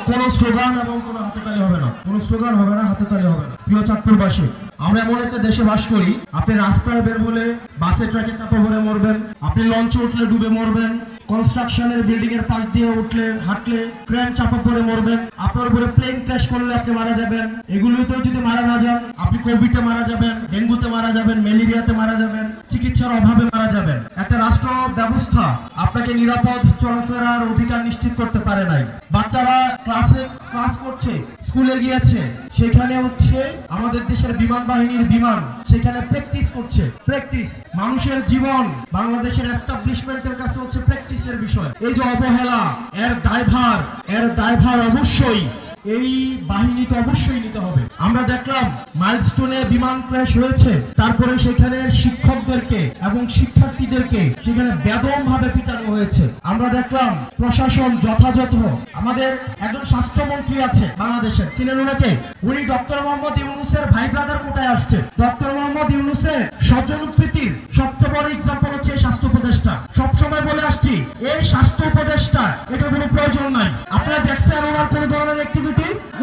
কোনো স্লোগান এবং কোনো হাতেতালি হবে না, কোনো স্লোগান হবে না, হাতেতালি হবে না। প্রিয় চাঁদপুরবাসী, আমরা এমন একটা দেশে বাস করি, আপনি রাস্তায় বের হলে বাসে ট্রাকে চাপা পড়ে মরবেন, আপনি লঞ্চে উঠলে ডুবে মরবেন, কনস্ট্রাকশনের বিল্ডিং এর পাশ দিয়ে উঠলে হাঁটলে ক্রেন চাপা পড়ে মরবেন, আপনার উপরে প্লেন ক্র্যাশ করলে আপনি মারা যাবেন। এগুলোতে যদি মারা না যান, আপনি কোভিডে মারা যাবেন, ডেঙ্গুতে মারা যাবেন, ম্যালেরিয়াতে মারা যাবেন, চিকিৎসার অভাবে মারা যাবেন। একটা রাষ্ট্র ব্যবস্থা আপনাকে নিরাপদ চলাফেরার অধিকার নিশ্চিত করতে পারে নাই। বাচ্চারা ক্লাস করছে, স্কুলে গিয়েছে, সেখানে হচ্ছে আমাদের দেশের বিমান বাহিনীর বিমান সেখানে প্র্যাকটিস করছে। প্র্যাকটিস মানুষের জীবন বাংলাদেশের এস্টাবলিশমেন্টের কাছে হচ্ছে প্র্যাকটিসের বিষয়। এই যে অবহেলা, এর দায়ভার অবশ্যই এই বাহিনীকে অবশ্যই নিতে হবে। আমরা দেখলাম মাইলস্টোনে বিমান ক্র্যাশ হয়েছে, তারপরে সেখানে শিক্ষকদেরকে এবং শিক্ষার্থীদেরকে সেখানে বেদম ভাবে পিটানো হয়েছে। আমরা দেখলাম প্রশাসন যথাযথ, আমাদের একজন স্বাস্থ্যমন্ত্রী আছে বাংলাদেশের, চিনেন ওনাকে? উনি ডক্টর মোহাম্মদ ইউনূসের ভাই ব্রাদার কোটায় আসছে। ডক্টর মোহাম্মদ ইউনূসের স্বজনপ্রীতির সবচেয়ে বড় এক্সাম্পল হচ্ছে এই স্বাস্থ্য উপদেষ্টা। সবসময় বলে আসছি, এই স্বাস্থ্য উপদেষ্টা এটার কোনো প্রয়োজন নাই। আপনারা দেখছেন ওনার কোন ধরনের অ্যাক্টিভিটি?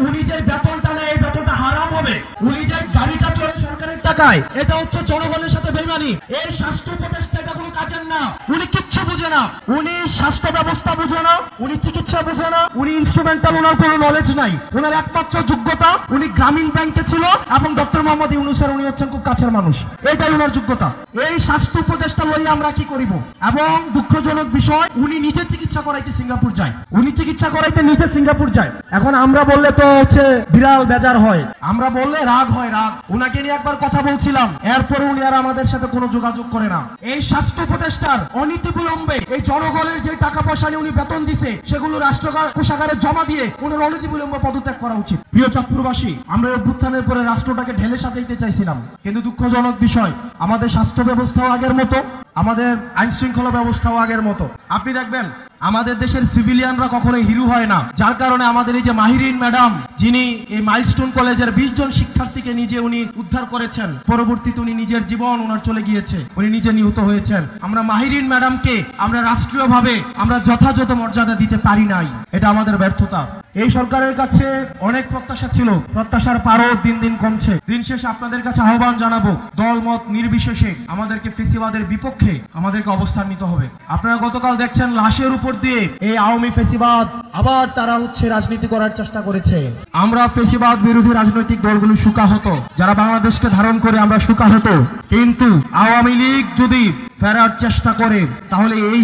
উনি যে বেতনটা নেয়, এই বেতনটা হারাম হবে। উনি যে গাড়িটা চলে সরকারের টাকায়, এটা হচ্ছে জনগণের সাথে বেইমানি। এই স্বাস্থ্য উপদেষ্টা এটা কোনো কাজের না। উনি কিচ্ছু বুঝে না, উনি স্বাস্থ্য ব্যবস্থা বুঝে না, উনি চিকিৎসা বুঝে না, উনি ইনস্ট্রুমেন্টাল, ওনার কোনো নলেজ নাই। ওনার একমাত্র যোগ্যতা, উনি গ্রামীণ ব্যাংকে ছিল এবং ডক্টর মোহাম্মদ ইউনূসের উনি হচ্ছেন খুব কাছের মানুষ, এটাই ওনার যোগ্যতা। এই স্বাস্থ্য উপদেষ্টা লইয়া আমরা কি করিব? এবং দুঃখজনক বিষয়, উনি নিজে চিকিৎসা করাইতে সিঙ্গাপুর যায়, উনি চিকিৎসা করাইতে নিজে সিঙ্গাপুর যায়। এখন আমরা বললে তো হচ্ছে বিরাল বেজার হয়, আমরা বললে রাগ হয়, রাগ। উনাকে নিয়ে একবার কথা বলছিলাম, এরপরে উনি আর আমাদের সাথে কোনো যোগাযোগ করে না। এই স্বাস্থ্য উপদেষ্টার অনীতি বিলম্বে এই জনগণের যে টাকা পয়সা নিয়ে উনি বেতন দিছে, সেগুলো রাষ্ট্র কোষাগারে জমা দিয়ে উনার অনীতি বিলম্বে পদত্যাগ করা উচিত। প্রিয় চাঁদপুরবাসী, আমরা অভ্যুত্থানের পরে রাষ্ট্রটাকে ঢেলে সাজাইতে চাইছিলাম, কিন্তু দুঃখজনক বিষয়, আমাদের স্বাস্থ্য ব্যবস্থাও আগের মতো, আমাদের আইন শৃঙ্খলা ব্যবস্থাও আগের মতো। আপনি দেখবেন আমাদের দেশের সিভিলিয়ানরা কখনোই হিরো হয় না, যার কারণে আমাদের এই যে মাহিরিন ম্যাডাম, যিনি এই মাইলস্টোন কলেজের 20 জন শিক্ষার্থীকে নিজে উনি উদ্ধার করেছেন, পরবর্তীতে উনি নিজের জীবন ওনার চলে গিয়েছে, উনি নিজে নিহত হয়েছেন। আমরা মাহিরিন ম্যাডামকে আমরা রাষ্ট্রীয়ভাবে আমরা যথাযথ মর্যাদা দিতে পারি নাই, এটা আমাদের ব্যর্থতা। এই সরকারের কাছে অনেক প্রত্যাশা ছিল, প্রত্যাশার পারও দিন দিন কমছে। দিন শেষে আপনাদের কাছে আহ্বান জানাবো, দল মত নির্বিশেষে আমাদেরকে ফেসিবাদের বিপক্ষে আমাদেরকে অবস্থান নিতে হবে। আপনারা গতকাল দেখছেন লাশের উপর দিয়ে এই আওয়ামী ফেসিবাদ আবার তারা হচ্ছে রাজনীতি করার চেষ্টা করেছে। আমরা ফেসিবাদ বিরোধী রাজনৈতিক দলগুলো সুকাহত, যারা বাংলাদেশকে ধারণ করে আমরা সুকাহত, কিন্তু আওয়ামী লীগ যদি ফেরার চেষ্টা করে তাহলে এই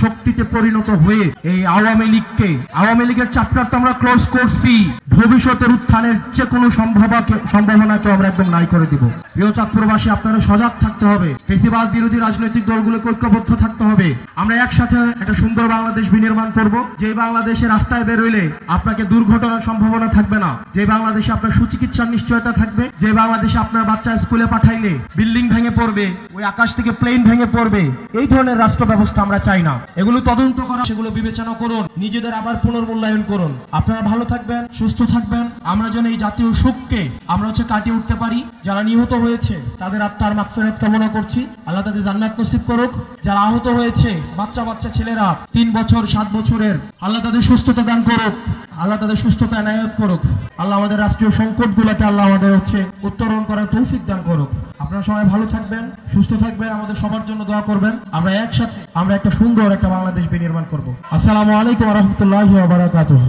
শক্তিতে পরিণত হয়ে এই আওয়ামী লীগের চ্যাপ্টার তো আমরা ক্লোজ করছি, ভবিষ্যতের উত্থানের যে কোনো সম্ভাবনাকে আমরা একদম নাই করে দিব। প্রিয় চাঁদপুরবাসী, আপনারা সজাগ থাকতে হবে, ফেসিবাদ বিরোধী রাজনৈতিক দলগুলোকে ঐক্যবদ্ধ থাকতে হবে। আমরা একসাথে একটা সুন্দর বাংলাদেশ বিনির্মাণ করব, যে বাংলাদেশে রাস্তায় বের হইলে আপনাকে দুর্ঘটনার সম্ভাবনা থাকবে না, যে বাংলাদেশে আপনার সুচিকিৎসার নিশ্চয়তা থাকবে, যে বাংলাদেশে আপনার বাচ্চা স্কুলে পাঠাইলে বিল্ডিং ভেঙে পড়বে, ওই আকাশ থেকে প্লেন ভেঙে পড়বে, এই ধরনের রাষ্ট্র ব্যবস্থা আমরা চাই না। এগুলো তদন্ত করা, সেগুলো বিবেচনা করুন, নিজেদের আবার পুনর্মূল্যায়ন করুন। আপনারা ভালো থাকবেন, সুস্থ থাকবেন, আমরা যেন এই জাতীয় শোককে আমরা কাটিয়ে উঠতে পারি। যারা নিহত হয়েছে তাদের আত্মার মাগফিরাত কামনা করছি, আল্লাহ তাদের জান্নাত নসিব করুক। যারা আহত হয়েছে বাচ্চা ছেলেরা 3 বছর 7 বছরের, আল্লাহ তাদের সুস্থতা দান করুক, আল্লাহ তাদের সুস্থতা এনায়েত করুক। আল্লাহ আমাদের রাষ্ট্রীয় সংকটগুলোকে আল্লাহ আমাদের উত্তরণ করার তৌফিক দান করুক। আপনারা সবাই ভালো থাকবেন, সুস্থ থাকবেন, আমাদের সবার জন্য দোয়া করবেন। আমরা একসাথে একটা সুন্দর একটা বাংলাদেশ বিনির্মাণ করব। আসসালামু আলাইকুম ওয়া রাহমাতুল্লাহি ওয়া বারাকাতুহু।